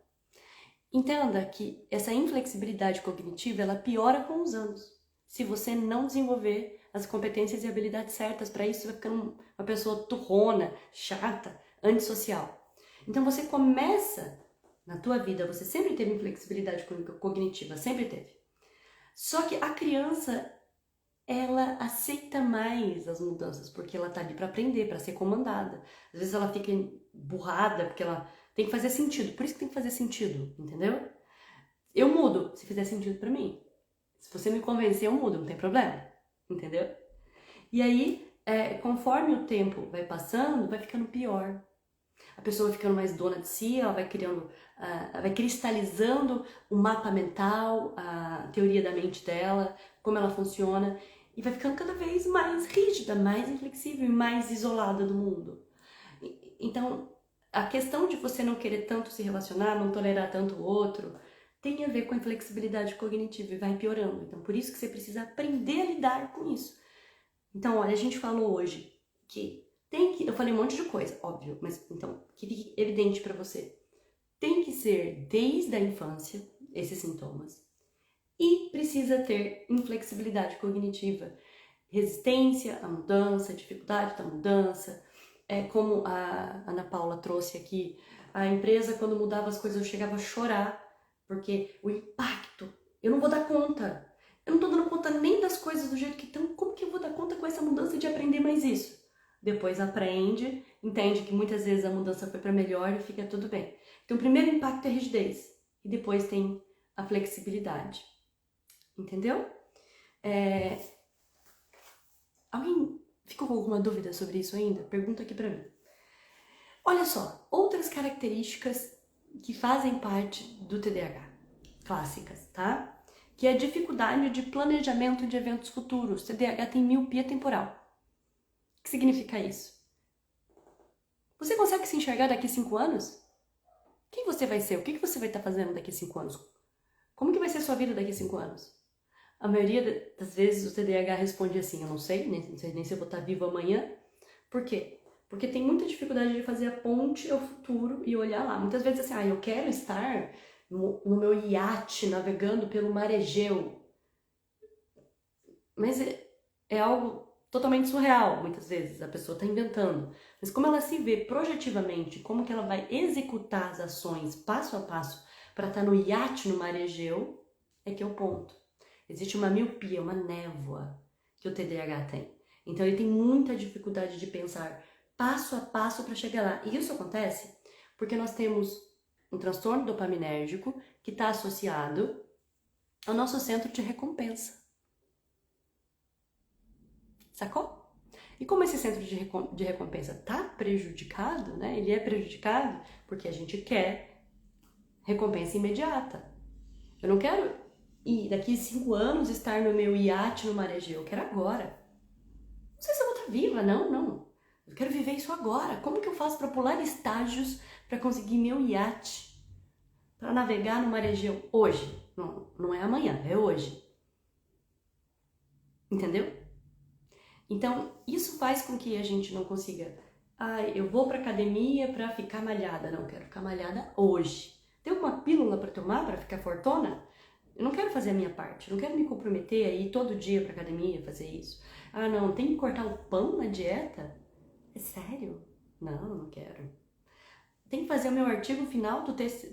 Entenda que essa inflexibilidade cognitiva, ela piora com os anos. Se você não desenvolver as competências e habilidades certas para isso, você vai ficando uma pessoa turrona, chata, antissocial. Então você começa na tua vida, você sempre teve inflexibilidade cognitiva, sempre teve. Só que a criança, ela aceita mais as mudanças, porque ela tá ali para aprender, para ser comandada. Às vezes ela fica burrada, porque ela tem que fazer sentido. Por isso que tem que fazer sentido, entendeu? Eu mudo, se fizer sentido para mim. Se você me convencer, eu mudo, não tem problema, entendeu? E aí, conforme o tempo vai passando, vai ficando pior. A pessoa vai ficando mais dona de si, ela vai criando, vai cristalizando o mapa mental, a teoria da mente dela, como ela funciona, e vai ficando cada vez mais rígida, mais inflexível e mais isolada do mundo. Então, a questão de você não querer tanto se relacionar, não tolerar tanto o outro, tem a ver com a inflexibilidade cognitiva e vai piorando. Então, por isso que você precisa aprender a lidar com isso. Então, olha, a gente falou hoje que eu falei um monte de coisa, óbvio, mas então, que fique evidente para você. Tem que ser desde a infância, esses sintomas, e precisa ter inflexibilidade cognitiva, resistência à mudança, dificuldade da mudança, como a Ana Paula trouxe aqui, a empresa, quando mudava as coisas, eu chegava a chorar, porque o impacto, eu não vou dar conta. Eu não tô dando conta nem das coisas do jeito que estão, como que eu vou dar conta com essa mudança de aprender mais isso? Depois aprende, entende que muitas vezes a mudança foi para melhor e fica tudo bem. Então, o primeiro impacto é a rigidez, e depois tem a flexibilidade. Entendeu? Alguém ficou com alguma dúvida sobre isso ainda? Pergunta aqui pra mim. Olha só, outras características que fazem parte do TDAH, clássicas, tá? Que é a dificuldade de planejamento de eventos futuros. TDAH tem miopia temporal. O que significa isso? Você consegue se enxergar daqui a 5 anos? Quem você vai ser? O que você vai estar fazendo daqui a 5 anos? Como que vai ser a sua vida daqui a 5 anos? A maioria das vezes o TDAH responde assim, eu não sei nem se eu vou estar vivo amanhã. Por quê? Porque tem muita dificuldade de fazer a ponte ao futuro e olhar lá. Muitas vezes assim, eu quero estar no meu iate navegando pelo mar Egeu. Mas é algo totalmente surreal, muitas vezes, a pessoa está inventando. Mas como ela se vê projetivamente, como que ela vai executar as ações passo a passo para estar no iate no mar Egeu, é que é o ponto. Existe uma miopia, uma névoa que o TDAH tem. Então ele tem muita dificuldade de pensar passo a passo para chegar lá. E isso acontece porque nós temos um transtorno dopaminérgico que está associado ao nosso centro de recompensa. Sacou? E como esse centro de recompensa está prejudicado, né? Ele é prejudicado porque a gente quer recompensa imediata. Eu não quero daqui a 5 anos estar no meu iate no mar Egeu, eu quero agora. Não sei se eu vou estar viva, não. Eu quero viver isso agora. Como que eu faço para pular estágios para conseguir meu iate? Para navegar no mar Egeu hoje? Não é amanhã, é hoje. Entendeu? Então, isso faz com que a gente não consiga... eu vou para academia para ficar malhada. Não, quero ficar malhada hoje. Tem alguma pílula para tomar para ficar fortona? Eu não quero fazer a minha parte, eu não quero me comprometer a ir todo dia pra academia fazer isso. Não, tem que cortar o pão na dieta? É sério? Não quero. Tem que fazer o meu artigo final,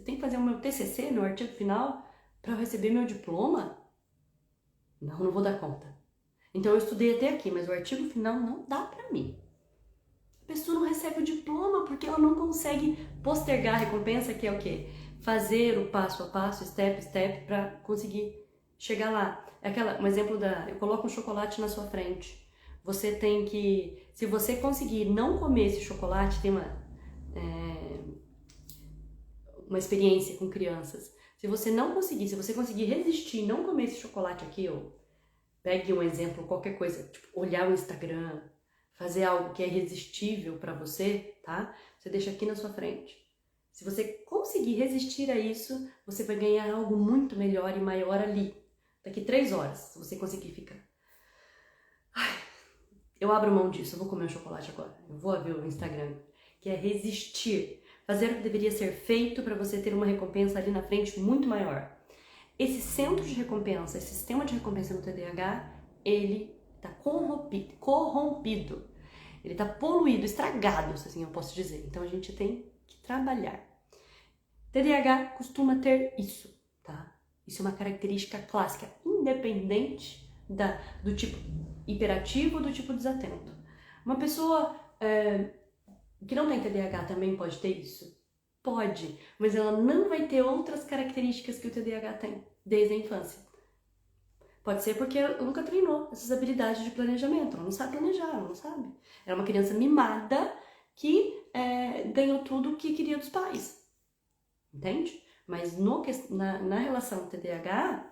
tem que fazer o meu TCC, meu artigo final, pra eu receber meu diploma? Não vou dar conta. Então eu estudei até aqui, mas o artigo final não dá pra mim. A pessoa não recebe o diploma porque ela não consegue postergar a recompensa, que é o quê? Fazer o passo a passo, step, para conseguir chegar lá. Um exemplo eu coloco um chocolate na sua frente. Você tem que, se você conseguir não comer esse chocolate, tem uma experiência com crianças. Se você conseguir resistir e não comer esse chocolate aqui, ou pegue um exemplo, qualquer coisa, tipo olhar o Instagram, fazer algo que é irresistível para você, tá? Você deixa aqui na sua frente. Se você conseguir resistir a isso, você vai ganhar algo muito melhor e maior ali. Daqui 3 horas, se você conseguir ficar. Eu abro mão disso, eu vou comer um chocolate agora. Eu vou ver o Instagram, que é resistir. Fazer o que deveria ser feito para você ter uma recompensa ali na frente muito maior. Esse centro de recompensa, esse sistema de recompensa no TDAH, ele está corrompido. Ele está poluído, estragado, se assim eu posso dizer. Então a gente tem que trabalhar. TDAH costuma ter isso, tá? Isso é uma característica clássica, independente do tipo hiperativo ou do tipo desatento. Uma pessoa que não tem TDAH também pode ter isso? Pode, mas ela não vai ter outras características que o TDAH tem, desde a infância. Pode ser porque ela nunca treinou essas habilidades de planejamento, ela não sabe planejar, ela não sabe. Era uma criança mimada que ganhou tudo o que queria dos pais, entende? Mas na relação TDAH,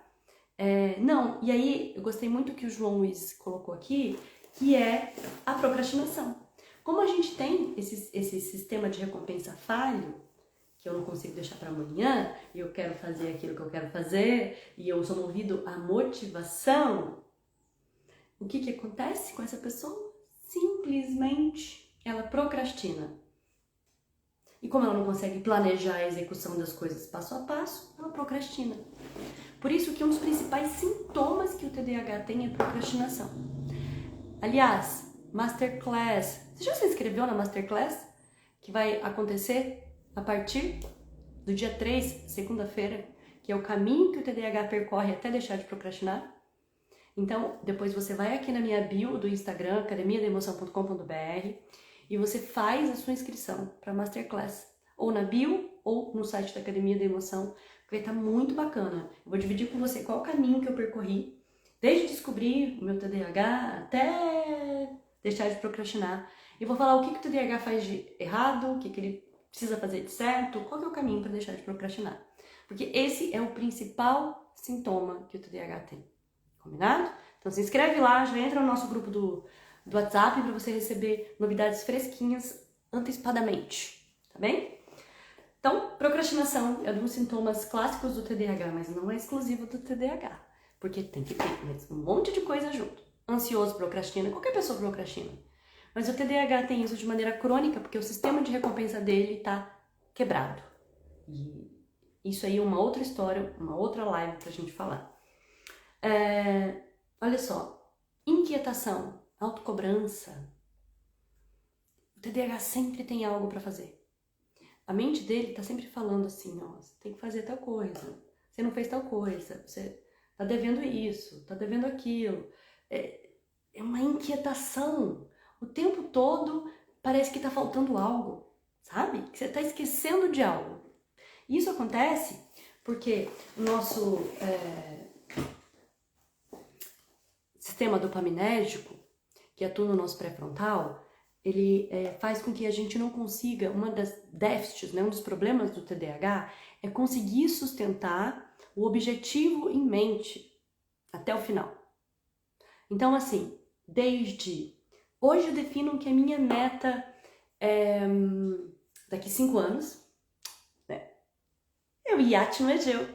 não. E aí, eu gostei muito que o João Luiz colocou aqui, que é a procrastinação. Como a gente tem esse sistema de recompensa falho, que eu não consigo deixar para amanhã, e eu quero fazer aquilo que eu quero fazer, e eu sou movido à motivação, o que acontece com essa pessoa? Simplesmente ela procrastina. E como ela não consegue planejar a execução das coisas passo a passo, ela procrastina. Por isso que um dos principais sintomas que o TDAH tem é procrastinação. Aliás, Masterclass. Você já se inscreveu na Masterclass? Que vai acontecer a partir do dia 3, segunda-feira, que é o caminho que o TDAH percorre até deixar de procrastinar. Então, depois você vai aqui na minha bio do Instagram, academiademoção.com.br, e você faz a sua inscrição para Masterclass, ou na bio, ou no site da Academia da Emoção, que vai estar muito bacana. Eu vou dividir com você qual o caminho que eu percorri, desde descobrir o meu TDAH até deixar de procrastinar. E vou falar o que o TDAH faz de errado, o que ele precisa fazer de certo, qual que é o caminho para deixar de procrastinar. Porque esse é o principal sintoma que o TDAH tem. Combinado? Então se inscreve lá, já entra no nosso grupo do WhatsApp para você receber novidades fresquinhas antecipadamente, tá bem? Então, procrastinação é um dos sintomas clássicos do TDAH, mas não é exclusivo do TDAH, porque tem que ter um monte de coisa junto. Ansioso procrastina, qualquer pessoa procrastina. Mas o TDAH tem isso de maneira crônica, porque o sistema de recompensa dele está quebrado. E isso aí é uma outra história, uma outra live pra gente falar. Olha só, inquietação, autocobrança. O TDAH sempre tem algo para fazer. A mente dele tá sempre falando assim, ó, você tem que fazer tal coisa, você não fez tal coisa, você tá devendo isso, tá devendo aquilo. É uma inquietação. O tempo todo parece que tá faltando algo, sabe? Que você tá esquecendo de algo. Isso acontece porque o nosso sistema dopaminérgico, que atua no nosso pré-frontal, ele faz com que a gente não consiga, uma das déficits, né, um dos problemas do TDAH é conseguir sustentar o objetivo em mente até o final. Então, assim, desde hoje eu defino que a minha meta é daqui 5 anos, né, é o iate no Egeu,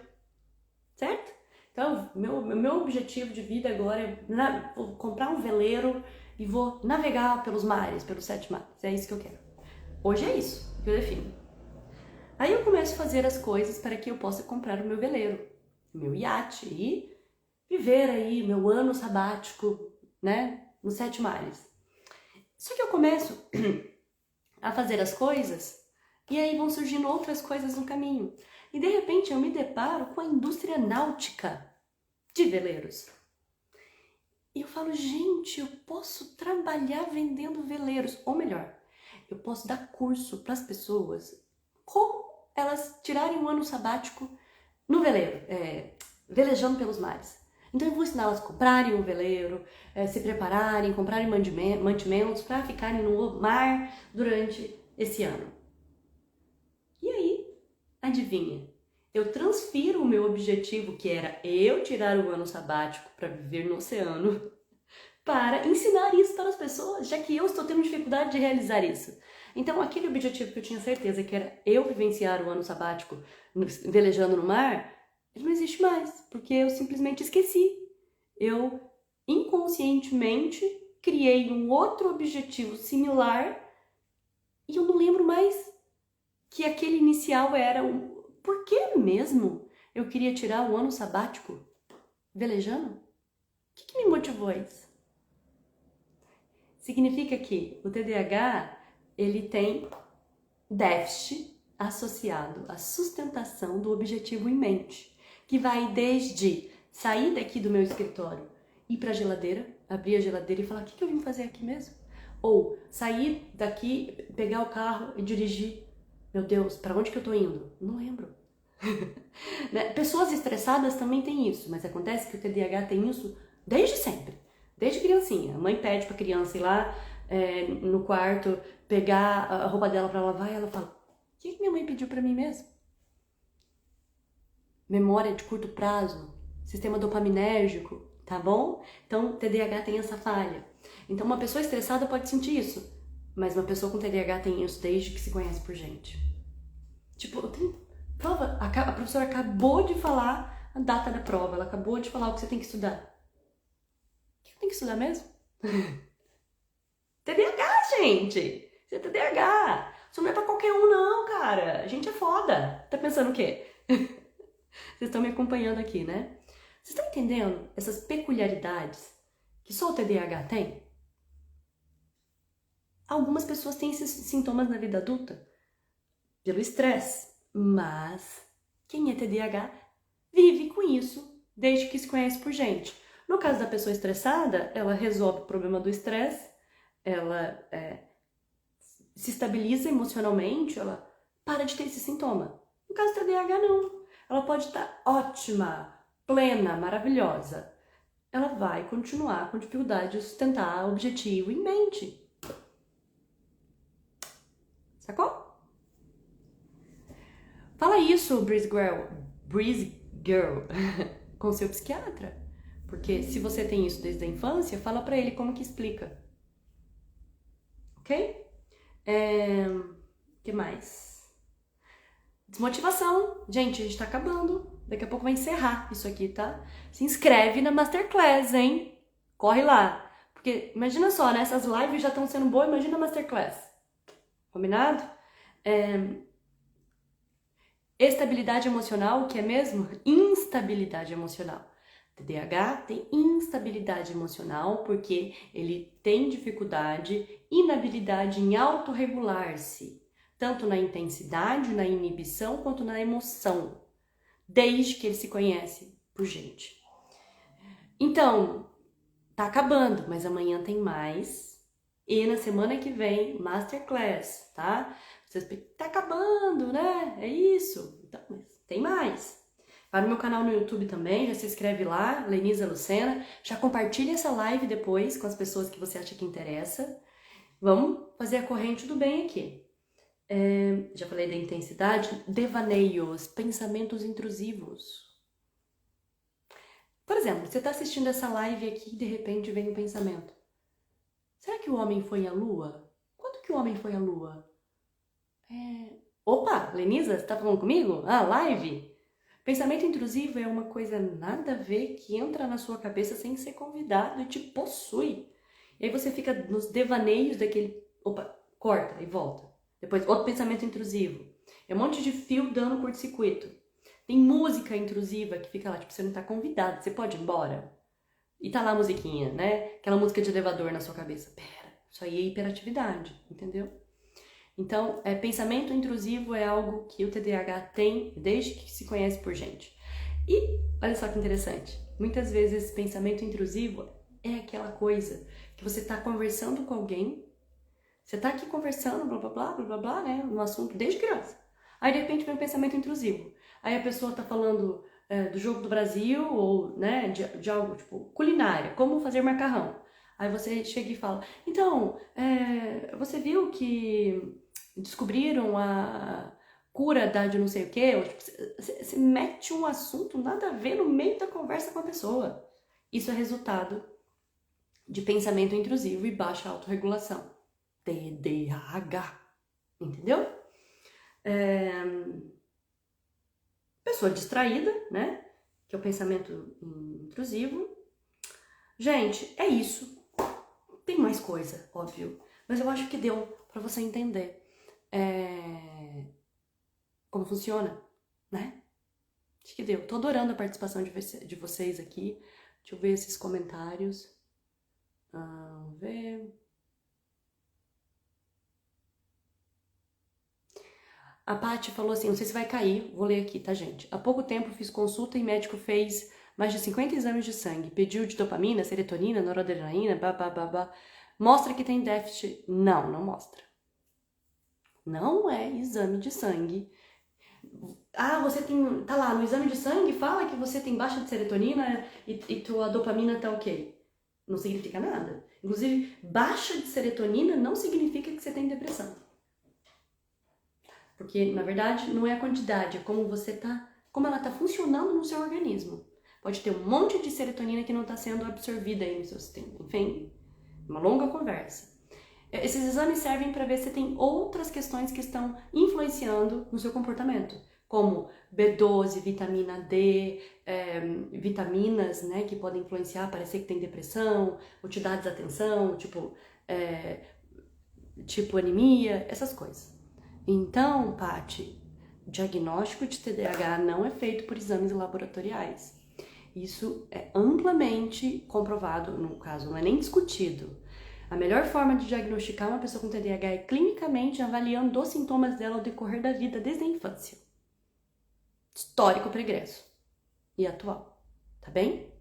certo? Então, meu objetivo de vida agora é vou comprar um veleiro e vou navegar pelos mares, pelos 7 mares. É isso que eu quero. Hoje é isso que eu defino. Aí eu começo a fazer as coisas para que eu possa comprar o meu veleiro, o meu iate e viver aí meu ano sabático, né, nos 7 mares. Só que eu começo a fazer as coisas e aí vão surgindo outras coisas no caminho. E de repente eu me deparo com a indústria náutica de veleiros. E eu falo, gente, eu posso trabalhar vendendo veleiros. Ou melhor, eu posso dar curso para as pessoas como elas tirarem um ano sabático no veleiro, velejando pelos mares. Então eu vou ensinar elas a comprarem um veleiro, se prepararem, comprarem mantimentos para ficarem no mar durante esse ano. E aí, adivinha? Eu transfiro o meu objetivo, que era eu tirar o ano sabático para viver no oceano, para ensinar isso para as pessoas, já que eu estou tendo dificuldade de realizar isso. Então, aquele objetivo que eu tinha certeza que era eu vivenciar o ano sabático velejando no mar, ele não existe mais, porque eu simplesmente esqueci. Eu, inconscientemente, criei um outro objetivo similar e eu não lembro mais que aquele inicial era Por que mesmo eu queria tirar o ano sabático velejando? O que me motivou a isso? Significa que o TDAH, ele tem déficit associado à sustentação do objetivo em mente, que vai desde sair daqui do meu escritório, ir para a geladeira, abrir a geladeira e falar, o que eu vim fazer aqui mesmo? Ou sair daqui, pegar o carro e dirigir. Meu Deus, para onde que eu tô indo? Não lembro. Né? Pessoas estressadas também têm isso, mas acontece que o TDAH tem isso desde sempre, desde criancinha. A mãe pede pra criança ir lá no quarto, pegar a roupa dela pra lavar e ela fala, o que minha mãe pediu pra mim mesmo? Memória de curto prazo, sistema dopaminérgico, tá bom? Então, TDAH tem essa falha. Então, uma pessoa estressada pode sentir isso, mas uma pessoa com TDAH tem isso desde que se conhece por gente. Tipo, eu tenho prova, a professora acabou de falar a data da prova, ela acabou de falar o que você tem que estudar. O que eu tenho que estudar mesmo? TDAH, gente! Você é TDAH! Isso não é pra qualquer um, não, cara! A gente é foda! Tá pensando o quê? Vocês estão me acompanhando aqui, né? Vocês estão entendendo essas peculiaridades que só o TDAH tem? Algumas pessoas têm esses sintomas na vida adulta. pelo estresse. Mas quem é TDAH vive com isso desde que se conhece por gente. No caso da pessoa estressada, ela resolve o problema do estresse, ela se estabiliza emocionalmente, ela para de ter esse sintoma. No caso do TDAH, não. Ela pode estar ótima, plena, maravilhosa. Ela vai continuar com dificuldade de sustentar o objetivo em mente. Sacou? Fala isso, Breeze Girl, com seu psiquiatra. Porque se você tem isso desde a infância, fala pra ele como que explica. Ok? Que mais? Desmotivação. Gente, a gente tá acabando. Daqui a pouco vai encerrar isso aqui, tá? Se inscreve na Masterclass, hein? Corre lá. Porque imagina só, né? Essas lives já estão sendo boas, imagina a Masterclass. Combinado? Estabilidade emocional, o que é mesmo? Instabilidade emocional. TDAH tem instabilidade emocional porque ele tem dificuldade, inabilidade em autorregular-se, tanto na intensidade, na inibição, quanto na emoção, desde que ele se conhece por gente. Então, tá acabando, mas amanhã tem mais. E na semana que vem, Masterclass, tá? Vocês tá acabando, né? É isso. Então, mas tem mais. Vai no meu canal no YouTube também, já se inscreve lá, Lenisa Lucena. Já compartilha essa live depois com as pessoas que você acha que interessa. Vamos fazer a corrente do bem aqui. Já falei da intensidade, devaneios, pensamentos intrusivos. Por exemplo, você está assistindo essa live aqui e de repente vem um pensamento. Será que o homem foi à lua? Quando que o homem foi à lua? Opa, Lenisa, você tá falando comigo? Ah, live? Pensamento intrusivo é uma coisa nada a ver que entra na sua cabeça sem ser convidado e te possui. E aí você fica nos devaneios daquele... Opa, corta e volta. Depois, outro pensamento intrusivo. É um monte de fio dando curto-circuito. Tem música intrusiva que fica lá, tipo, você não tá convidado, você pode ir embora. E tá lá a musiquinha, né? Aquela música de elevador na sua cabeça. Pera, isso aí é hiperatividade, entendeu? Então, pensamento intrusivo é algo que o TDAH tem desde que se conhece por gente. E, olha só que interessante, muitas vezes esse pensamento intrusivo é aquela coisa que você está conversando com alguém, você está aqui conversando, blá, blá, blá, blá, blá, blá, né, no assunto desde criança. Aí, de repente, vem um pensamento intrusivo. Aí a pessoa está falando do jogo do Brasil ou, né, de algo, tipo, culinária, como fazer macarrão. Aí você chega e fala, então, você viu que descobriram a cura da de não sei o quê, ou, tipo, você mete um assunto nada a ver no meio da conversa com a pessoa. Isso é resultado de pensamento intrusivo e baixa autorregulação. TDAH, entendeu? Pessoa distraída, né? Que é o pensamento intrusivo. Gente, é isso. Tem mais coisa, óbvio. Mas eu acho que deu pra você entender como funciona, né? Acho que deu. Tô adorando a participação de vocês aqui. Deixa eu ver esses comentários. Vamos ver. A Paty falou assim, não sei se vai cair, vou ler aqui, tá, gente? Há pouco tempo fiz consulta e médico fez mais de 50 exames de sangue. Pediu de dopamina, serotonina, noradrenalina, babá. Mostra que tem déficit. Não, não mostra. Não é exame de sangue. Ah, você tem... Tá lá, no exame de sangue fala que você tem baixa de serotonina e tua dopamina tá ok. Não significa nada. Inclusive, baixa de serotonina não significa que você tem depressão. Porque, na verdade, não é a quantidade, é como ela tá funcionando no seu organismo. Pode ter um monte de serotonina que não está sendo absorvida aí no seu sistema. Enfim, uma longa conversa. Esses exames servem para ver se tem outras questões que estão influenciando no seu comportamento, como B12, vitamina D, vitaminas, né, que podem influenciar, parecer que tem depressão, ou te dar desatenção, tipo anemia, essas coisas. Então, Paty, diagnóstico de TDAH não é feito por exames laboratoriais. Isso é amplamente comprovado, no caso, não é nem discutido. A melhor forma de diagnosticar uma pessoa com TDAH é clinicamente avaliando os sintomas dela ao decorrer da vida desde a infância. Histórico pregresso e atual, tá bem?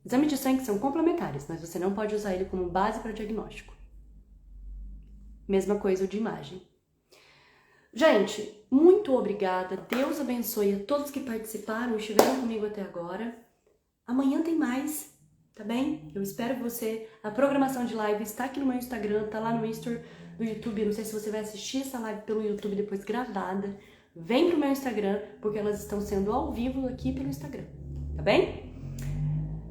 Exames de sangue são complementares, mas você não pode usar ele como base para diagnóstico. Mesma coisa o de imagem. Gente, muito obrigada. Deus abençoe a todos que participaram e estiveram comigo até agora. Amanhã tem mais, tá bem? Eu espero você. A programação de live está aqui no meu Instagram, tá lá no Insta do YouTube. Não sei se você vai assistir essa live pelo YouTube depois gravada. Vem pro meu Instagram, porque elas estão sendo ao vivo aqui pelo Instagram, tá bem?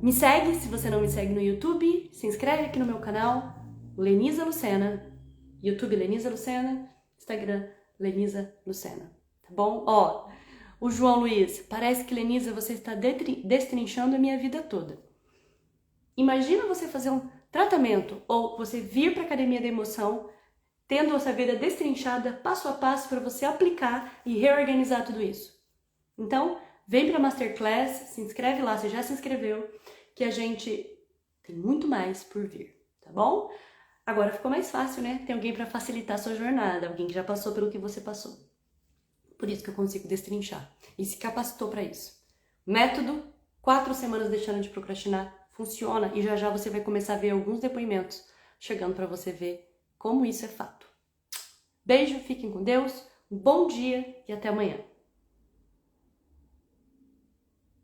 Me segue, se você não me segue no YouTube, se inscreve aqui no meu canal, Lenisa Lucena, YouTube Lenisa Lucena, Instagram Lenisa Lucena, tá bom? Ó, o João Luiz, parece que Lenisa, você está destrinchando a minha vida toda. Imagina você fazer um tratamento ou você vir para a Academia da Emoção, tendo essa vida destrinchada passo a passo para você aplicar e reorganizar tudo isso. Então, vem para a Masterclass, se inscreve lá, você já se inscreveu, que a gente tem muito mais por vir, tá bom? Agora ficou mais fácil, né? Tem alguém para facilitar a sua jornada, alguém que já passou pelo que você passou. Por isso que eu consigo destrinchar. E se capacitou para isso. Método, 4 semanas deixando de procrastinar, funciona e já já você vai começar a ver alguns depoimentos chegando para você ver como isso é fato. Beijo, fiquem com Deus, um bom dia e até amanhã.